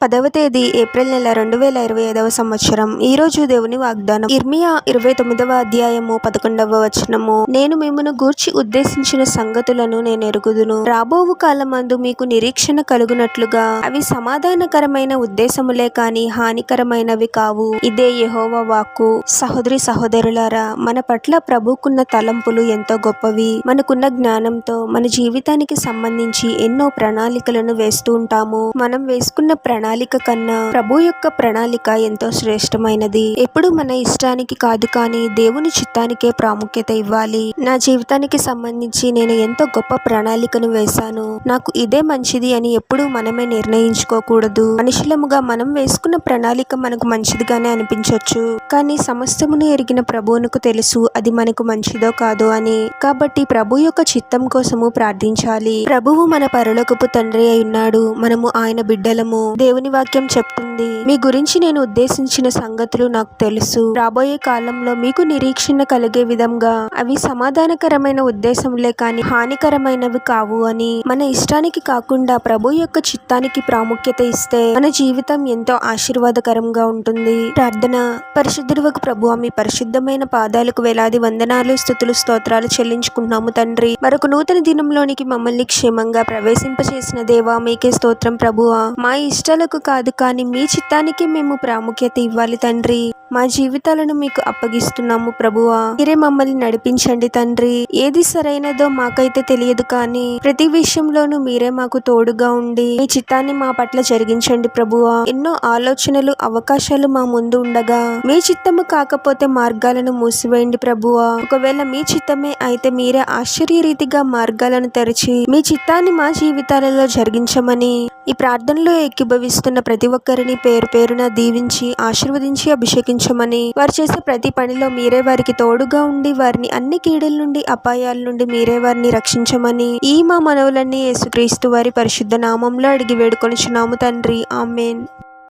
10వ తేదీ ఏప్రిల్ నెల 2025వ సంవత్సరం. ఈ రోజు దేవుని వాగ్దానం. ఇర్మియా 29వ అధ్యాయము 11వ వచనము. నేను మిమ్మును గూర్చి ఉద్దేశించిన సంగతులను నేను ఎరుగుదును. రాబోవు కాలమందు మీకు నిరీక్షణ కలుగునట్లుగా అవి సమాధానకరమైన ఉద్దేశములే కాని హానికరమైనవి కావు. ఇదే యెహోవా వాక్కు. సహోదరి సహోదరులారా, మన పట్ల ప్రభువుకున్న తలంపులు ఎంతో గొప్పవి. మనకున్న జ్ఞానంతో మన జీవితానికి సంబంధించి ఎన్నో ప్రణాళికలను వేస్తూ ఉంటాము. మనం వేసుకున్న ప్రణాళిక కన్నా ప్రభు యొక్క ప్రణాళిక ఎంతో శ్రేష్టమైనది. ఎప్పుడు మన ఇష్టానికి కాదు కానీ దేవుని చిత్తానికే ప్రాముఖ్యత ఇవ్వాలి. నా జీవితానికి సంబంధించి నేను ఎంతో గొప్ప ప్రణాళికను వేశాను, నాకు ఇదే మంచిది అని ఎప్పుడు మనమే నిర్ణయించుకోకూడదు. మనుషులముగా మనం వేసుకున్న ప్రణాళిక మనకు మంచిదిగానే అనిపించవచ్చు, కానీ సమస్తమును ఎరిగిన ప్రభువునకు తెలుసు అది మనకు మంచిదో కాదో అని. కాబట్టి ప్రభు యొక్క చిత్తం కోసము ప్రార్థించాలి. ప్రభువు మన పరలోకపు తండ్రి అయి ఉన్నాడు, మనము ఆయన బిడ్డలము. దేవుని వాక్యం చెప్తుంది, మీ గురించి నేను ఉద్దేశించిన సంగతులు నాకు తెలుసు. రాబోయే కాలంలో మీకు నిరీక్షణ కలిగే విధంగా అవి సమాధానకరమైన ఉద్దేశంలే కాని హానికరమైనవి కావు అని. మన ఇష్టానికి కాకుండా ప్రభు యొక్క చిత్తానికి ప్రాముఖ్యత ఇస్తే మన జీవితం ఎంతో ఆశీర్వాదకరంగా ఉంటుంది. ప్రార్థన. పరిశుద్ధుడవగు ప్రభువా, మీ పరిశుద్ధమైన పాదాలకు వేలాది వందనాలు, స్తుతులు, స్తోత్రాలు చెల్లించుకుంటున్నాము తండ్రి. మరొక నూతన దినంలోనికి మమ్మల్ని క్షేమంగా ప్రవేశింపచేసిన దేవా, మీకే స్తోత్రం ప్రభువా. మా ఇష్టాలకు కాదు కానీ మీ చిత్తానికి మేము ప్రాముఖ్యత ఇవ్వాలి తండ్రి. మా జీవితాలను మీకు అప్పగిస్తున్నాము ప్రభువా. మీరే మమ్మల్ని నడిపించండి తండ్రి. ఏది సరైనదో మాకైతే తెలియదు కానీ ప్రతి విషయంలోనూ మీరే మాకు తోడుగా ఉండి మీ చిత్తాన్ని మా పట్ల జరిగించండి ప్రభువా. ఎన్నో ఆలోచనలు, అవకాశాలు మా ముందు ఉండగా మీ చిత్తము కాకపోతే మార్గాలను మూసివేయండి ప్రభువా. ఒకవేళ మీ చిత్తమే అయితే మీరే ఆశ్చర్యరీతిగా మార్గాలను తెరిచి మీ చిత్తాన్ని మా జీవితాలలో జరిగించమని ఈ ప్రార్థనలో ఏకీభవిస్తున్న ప్రతి ఒక్కరిని పేరు పేరున దీవించి ఆశీర్వదించి అభిషేకించమని, వారు చేసే ప్రతి పనిలో మీరే వారికి తోడుగా ఉండి వారిని అన్ని కీడుల నుండి, అపాయాల నుండి మీరే వారిని రక్షించమని ఈ మా మనవులన్నీ యేసుక్రీస్తు వారి పరిశుద్ధ నామంలో అడిగి వేడుకొనుచున్నాము తండ్రి. ఆమేన్.